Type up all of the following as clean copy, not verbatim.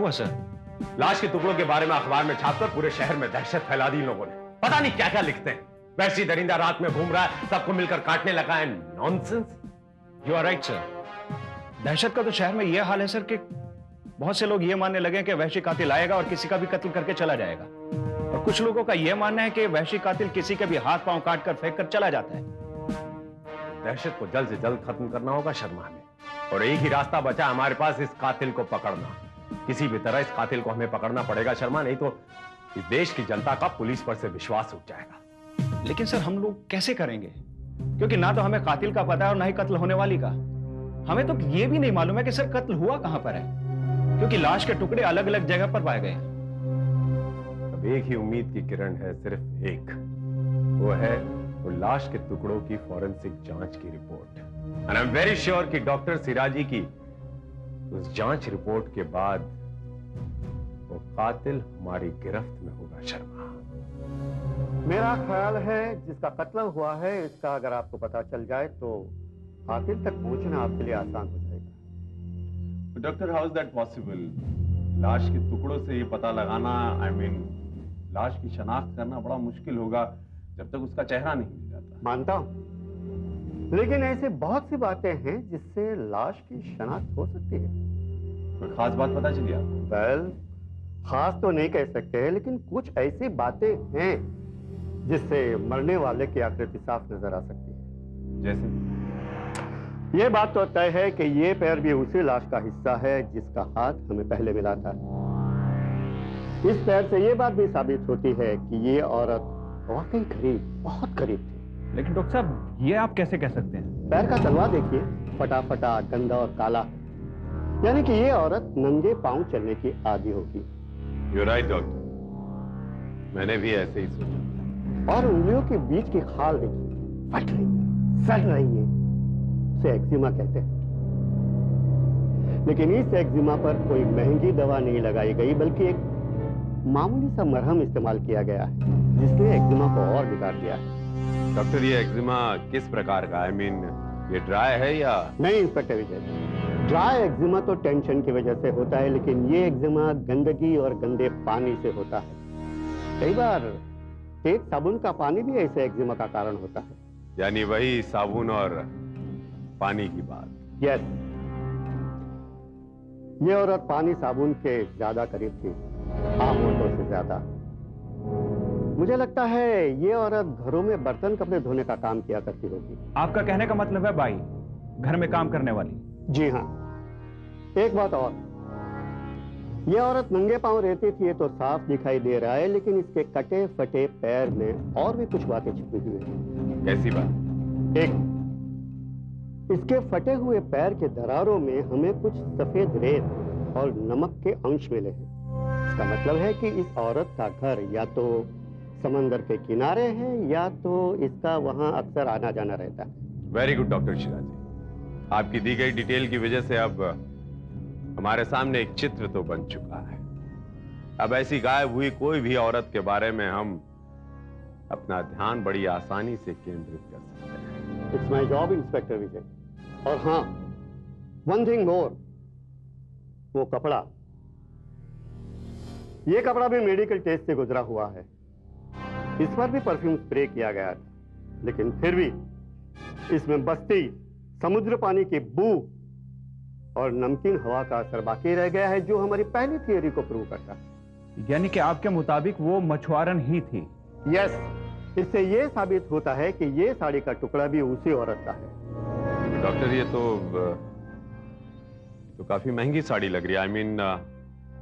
हुआ सर? लाश के टुकड़ों के बारे में अखबार में छापकर पूरे शहर में दहशत फैला दी इन लोगों ने। पता नहीं क्या क्या लिखते हैं। वैसी दरिंदा रात में घूम रहा है, सबको मिलकर काटने लगा है। Nonsense. You are right sir. दहशत का तो शहर में यह हाल है सर कि बहुत से लोग यह मानने लगे कि वहशी कातिल आएगा और किसी का भी कत्ल करके चला जाएगा, और कुछ लोगों का यह मानना है कि वहशी कातिल किसी के भी हाथ पांव काट कर फेंक कर चला जाता है। दहशत को जल्द से जल्द खत्म करना होगा शर्मा हमें, और एक ही रास्ता बचा हमारे पास, इस कातिल को पकड़ना। किसी भी तरह इस कातिल को हमें पकड़ना पड़ेगा शर्मा, नहीं तो इस देश की जनता का पुलिस पर से विश्वास उठ जाएगा। लेकिन सर हम लोग कैसे करेंगे, क्योंकि ना तो हमें कातिल का पता है और ना ही कत्ल होने वाली का। हमें तो यह भी नहीं मालूम है कि सर कत्ल हुआ कहां पर है, क्योंकि लाश के टुकड़े अलग अलग जगह पर पाए गए हैं। अब एक ही उम्मीद की किरण है, सिर्फ एक, वो है वो लाश के टुकड़ों की फॉरेंसिक जांच की report. And I am very sure कि डॉक्टर सिराजी की उस जांच रिपोर्ट के बाद वो कातिल हमारी गिरफ्त में होगा शर्मा। मेरा ख्याल है जिसका कत्ल हुआ है इसका अगर आपको पता चल जाए तो कातिल तक पहुंचना आपके लिए आसान हो जाएगा। Doctor, how is that possible? लाश के टुकड़ों से ये पता लगाना, आई मीन लाश की शनाख्त करना बड़ा मुश्किल होगा जब तक उसका चेहरा नहीं मिल जाता। मानता हूं, लेकिन ऐसे बहुत सी बातें हैं जिससे लाश की शनाख्त हो सकती है। कोई खास बात पता चली आपको? वेल, खास तो नहीं कह सकते, लेकिन कुछ ऐसी बातें हैं जिससे मरने वाले की आकृति साफ नजर आ सकती है। जैसे? ये बात तो तय है कि ये पैर भी उसी लाश का हिस्सा है जिसका हाथ हमें पहले मिला था। इस पैर से ये बात भी साबित होती है कि ये औरत वाकई करीब, बहुत करीब थी। लेकिन डॉक्टर साहब ये आप कैसे कह सकते हैं? पैर का तलवा देखिए, फटा फटा, गंदा और काला, यानी कि ये औरत नंगे पांव चलने की आदी होगी। You're right, डॉक्टर, मैंने भी ऐसे ही सोचा। और उंगलियों के बीच की खाल देखिए, फट रही है, सड़ रही है, उसे एक्जिमा कहते हैं। लेकिन इस एक्जिमा पर कोई महंगी दवा नहीं लगाई गई, बल्कि एक मामूली सा मरहम इस्तेमाल किया गया है जिसने एक्जिमा को और बिगाड़ दिया है। डॉक्टर, ये एक्जिमा किस प्रकार का? आई मीन ये ड्राई है या? नहीं इंस्पेक्टर विजय, ड्राई एक्जिमा तो टेंशन की वजह से होता है, लेकिन ये एक्जिमा गंदगी और गंदे पानी से होता है। कई बार तेज साबुन का पानी भी ऐसे एक्जिमा का कारण होता है। यानी वही साबुन और पानी की बात। यस, ये औरत पानी साबुन के ज्यादा करीब थी, आम औरतों से ज्यादा। मुझे लगता है ये औरत घरों में बर्तन कपड़े धोने का काम किया करती होगी। आपका कहने का मतलब है बाई, घर में काम करने वाली? जी हाँ। एक बात और, ये औरत नंगे पांव रहती थी ये तो साफ दिखाई दे रहा है, लेकिन इसके कटे फटे पैर में और भी कुछ बातें छिपी हुई हैं। कैसी बात? एक, इसके फटे हुए पैर के दरारों में हमें कुछ सफेद रेत और नमक के अंश मिले हैं। इसका मतलब है कि इस औरत का घर या तो समंदर के किनारे है या तो इसका वहां अक्सर आना जाना रहता है। वेरी गुड डॉक्टर शिराजी, आपकी दी गई डिटेल की वजह से अब हमारे सामने एक चित्र तो बन चुका है। अब ऐसी गायब हुई कोई भी औरत के बारे में हम अपना ध्यान बड़ी आसानी से केंद्रित कर सकते हैं। इट्स माई जॉब इंस्पेक्टर विजय। और हाँ, वन थिंग मोर, वो कपड़ा, ये कपड़ा भी मेडिकल टेस्ट से गुजरा हुआ है। इस पर भी परफ्यूम स्प्रे किया गया था, लेकिन फिर भी इसमें बस्ती, समुद्र पानी की बू और नमकीन हवा का असर बाकी रह गया है, जो हमारी पहली थियरी को प्रूव करता है। यानी कि आपके मुताबिक वो मछुआरन ही थी? यस, इससे यह साबित होता है कि यह साड़ी का टुकड़ा भी उसी औरत का है। डॉक्टर, ये तो काफी महंगी साड़ी लग रही है। आई मीन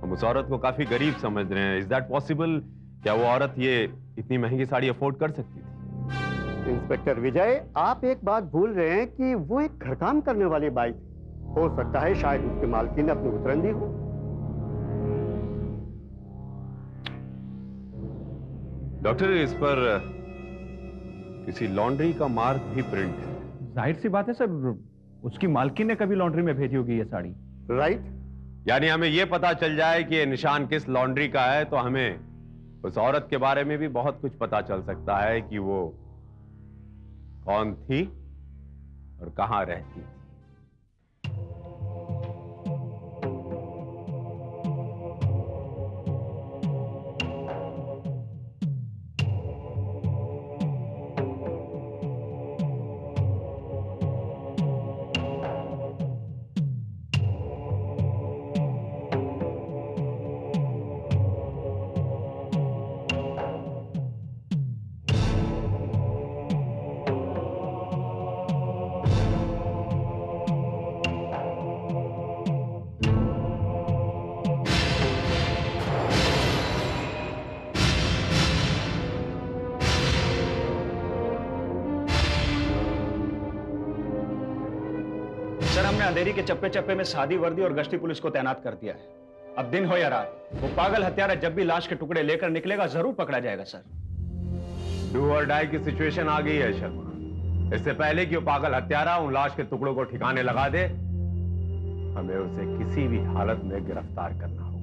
हम उस औरत को काफी गरीब समझ रहे हैं। Is that possible? क्या वो औरत ये इतनी महंगी साड़ी अफोर्ड कर सकती थी? इंस्पेक्टर विजय, आप एक बात भूल रहे हैं कि वो एक घर काम करने वाली बाई थी। हो सकता है शायद उसके मालकिन ने अपनी उतरन दी हो। डॉक्टर, इस पर किसी लॉन्ड्री का मार्क भी प्रिंट है। जाहिर सी बात है सर, उसकी मालकिन ने कभी लॉन्ड्री में भेजी होगी ये साड़ी। राइट। यानी हमें यह पता चल जाए कि ये निशान किस लॉन्ड्री का है तो हमें उस औरत के बारे में भी बहुत कुछ पता चल सकता है कि वो कौन थी और कहां रहती थी। हमने अंधेरी के चप्पे चप्पे में सादी वर्दी और गश्ती पुलिस को तैनात कर दिया है। अब दिन हो या रात, वो पागल हत्यारा जब भी लाश के टुकड़े लेकर निकलेगा जरूर पकड़ा जाएगा सर। डू और डाई की सिचुएशन आ गई है शर्मा। इससे पहले कि वो पागल हत्यारा उन लाश के टुकड़ों को ठिकाने लगा दे, हमें उसे किसी भी हालत में गिरफ्तार करना होगा।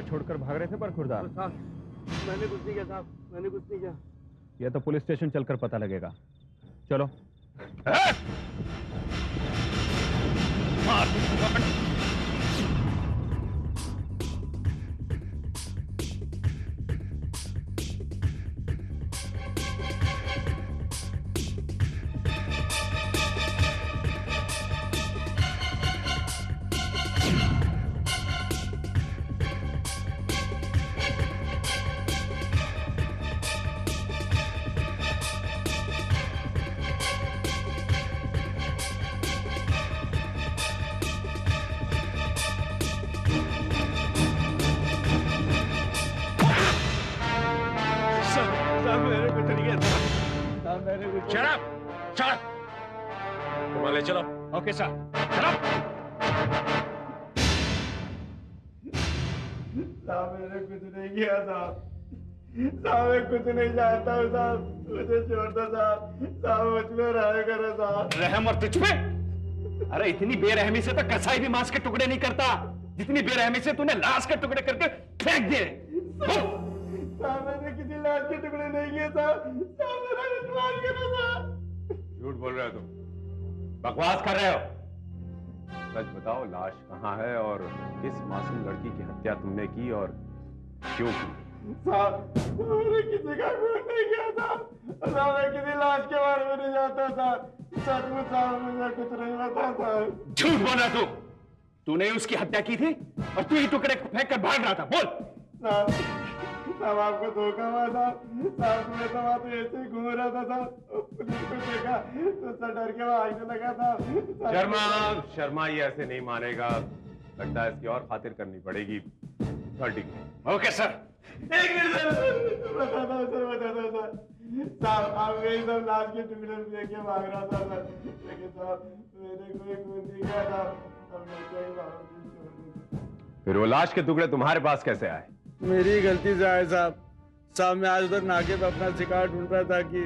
छोड़कर भाग रहे थे पर खुरदार? मैंने कुछ नहीं किया साहब, मैंने कुछ नहीं किया। यह तो पुलिस स्टेशन चलकर पता लगेगा। चलो। चलो। Okay sir. चलो। साहब मैंने कुछ नहीं किया साहब। साहब मैं कुछ नहीं चाहता हूँ साहब, मुझे छोड़ दो साहब। साहब मुझ में रहम करो साहब। रहम और तुझ पे? अरे इतनी बेरहमी से तो कसाई भी मांस के टुकड़े नहीं करता, जितनी बेरहमी से तूने लाश के टुकड़े करके फेंक दिए। साहब मैंने किसी लाश के टुकड़े नहीं किए साहब। साहब मेरा विश्वास करो साहब। झूठ बोल रहे हो तुम, बकवास कर रहे हो। सच बताओ, लाश कहाँ है और किस मासूम लड़की की हत्या तुमने की और क्यों की? साहब मैंने किसी का खून नहीं किया साहब। साहब मैं किसी लाश के बारे में नहीं जानता साहब। सचमुच साहब मुझे कुछ नहीं पता साहब। झूठ बोल रहा तूने उसकी हत्या की थी और तू ही टुकड़े फेंक कर भाग रहा था। बोल। साहब आपको धोखा हुआ साहब। साहब मैं तो वहाँ तो ऐसे ही घूम रहा था साहब, पुलिस को देखा तो सब डर के भागने लगा था। शर्मा ये ऐसे नहीं मानेगा, लगता है इसकी और खातिर करनी पड़ेगी। Okay sir. एक मिनट सर, बताता हूँ सर। साहब आप यही सब लाश के टुकड़े देख के भाग रहा था सर, लेकिन साहब मैंने कोई खून नहीं किया था। फिर वो लाश के टुकड़े तुम्हारे पास कैसे आए? मेरी गलती से आए साहब। साहब मैं आज उधर नाके पे अपना शिकार ढूंढ रहा था कि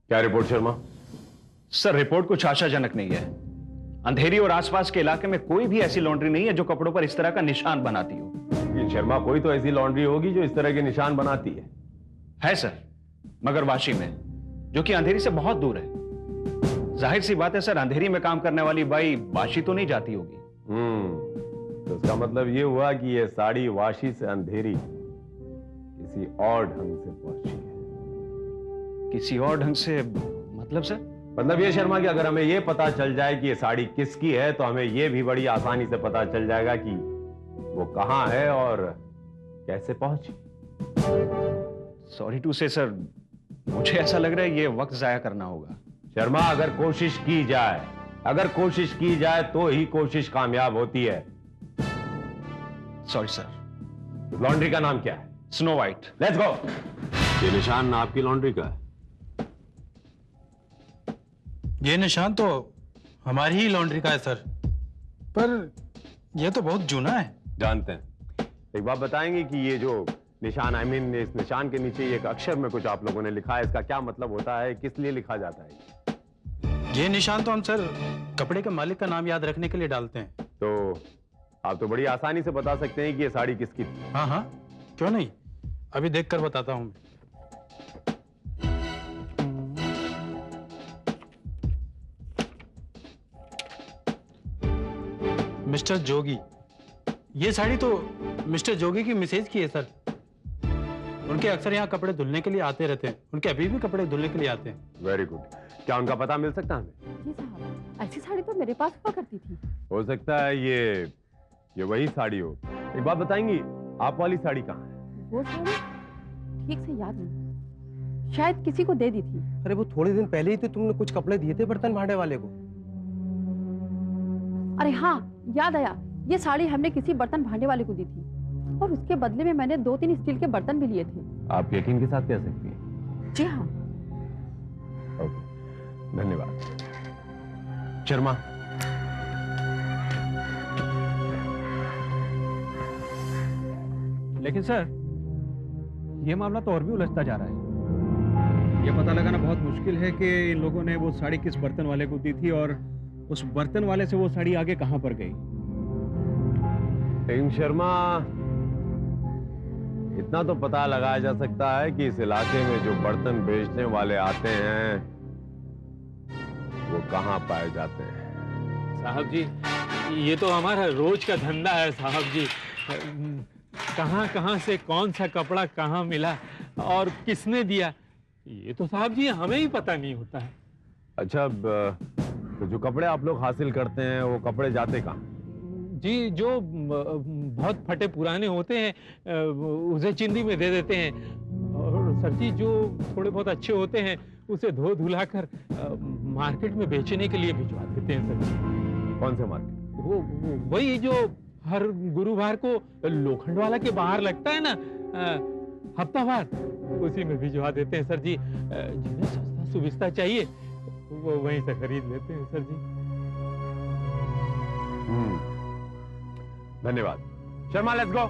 क्या रिपोर्ट शर्मा? सर रिपोर्ट कुछ आशाजनक नहीं है। अंधेरी और आसपास के इलाके में कोई भी ऐसी लॉन्ड्री नहीं है जो कपड़ों पर इस तरह का निशान बनाती हो। ये शर्मा, कोई तो ऐसी लॉन्ड्री होगी जो इस तरह के निशान बनाती है सर, मगर वाशी में, जो कि अंधेरी से बहुत दूर है। जाहिर सी बात है सर, अंधेरी में काम करने वाली बाई वाशी तो नहीं जाती होगी। तो इसका मतलब ये हुआ कि ये साड़ी वाशी से अंधेरी किसी और ढंग से पहुंची है। किसी और ढंग से मतलब सर? मतलब ये शर्मा कि अगर हमें ये पता चल जाए कि ये साड़ी किसकी है तो हमें ये भी बड़ी आसानी से पता चल जाएगा कि वो कहां है और कैसे पहुंची। सॉरी टू से सर, मुझे ऐसा लग रहा है ये वक्त जाया करना होगा। शर्मा, अगर कोशिश की जाए तो ही कोशिश कामयाब होती है। Sorry sir. लॉन्ड्री का नाम क्या है? Snow white. Let's go. ये निशान आपकी लॉन्ड्री का है? ये निशान तो हमारी ही लॉन्ड्री का है सर, पर ये तो बहुत जूना है। जानते हैं। एक बात बताएंगे कि ये जो निशान, इस निशान के नीचे एक अक्षर में कुछ आप लोगों ने लिखा है, इसका क्या मतलब होता है, किस लिए लिखा जाता है? ये निशान तो हम सर कपड़े के मालिक का नाम याद रखने के लिए डालते हैं। तो आप तो बड़ी आसानी से बता सकते हैं कि ये साड़ी किसकी थी। हाँ हाँ, क्यों नहीं, अभी देख कर बताता हूं। मिस्टर जोगी, ये साड़ी तो मिस्टर जोगी की मिसेज की है सर। उनके अक्सर यहाँ कपड़े धुलने के लिए आते रहते हैं, उनके अभी भी कपड़े धुलने के लिए आते हैं। Very good. क्या उनका पता मिल सकता है हमें? जी साहब, ऐसी साड़ी तो मेरे पास हुआ करती थी। हो सकता है ये वही साड़ी हो। एक बात बताएंगी, आप वाली साड़ी कहाँ है? वो साड़ी ठीक से याद नहीं, शायद किसी को दे दी थी। अरे वो थोड़े दिन पहले ही तो तुमने कुछ कपड़े दिए थे बर्तन भांडे वाले को। अरे हाँ, याद आया, ये साड़ी हमने किसी बर्तन भांडे वाले को दी थी और उसके बदले में मैंने 2-3 स्टील के बर्तन भी लिए थे। आप यकीन के साथ कह सकती हैं? जी हाँ। ओके, धन्यवाद। शर्मा, लेकिन सर ये मामला तो और भी उलझता जा रहा है। ये पता लगाना बहुत मुश्किल है कि इन लोगों ने वो साड़ी किस बर्तन वाले को दी थी और उस बर्तन वाले से वो साड़ी आगे कहां पर गई। लेकिन शर्मा, इतना तो पता लगाया जा सकता है कि इस इलाके में जो बर्तन बेचने वाले आते हैं वो कहां पाए जाते हैं। साहब जी, ये तो हमारा रोज का धंधा है साहब जी। कहां कहां से कौन सा कपड़ा कहां मिला और किसने दिया, ये तो साहब जी हमें ही पता नहीं होता है। अच्छा, तो जो कपड़े आप लोग हासिल करते हैं वो कपड़े जाते कहां? जी, जो बहुत फटे पुराने होते हैं उसे चिंदी में दे देते हैं, और सर जी जो थोड़े बहुत अच्छे होते हैं उसे धो धुला कर मार्केट में बेचने के लिए भिजवा देते हैं सर जी। कौन से मार्केट? वो वही जो हर गुरुवार को लोखंड वाला के बाहर लगता है ना, हफ्तावार, उसी में भिजवा देते हैं सर जी। जिन्हें सस्ता सुविस्ता चाहिए वो वहीं से खरीद लेते हैं सर जी। धन्यवाद। Sharma, let's go.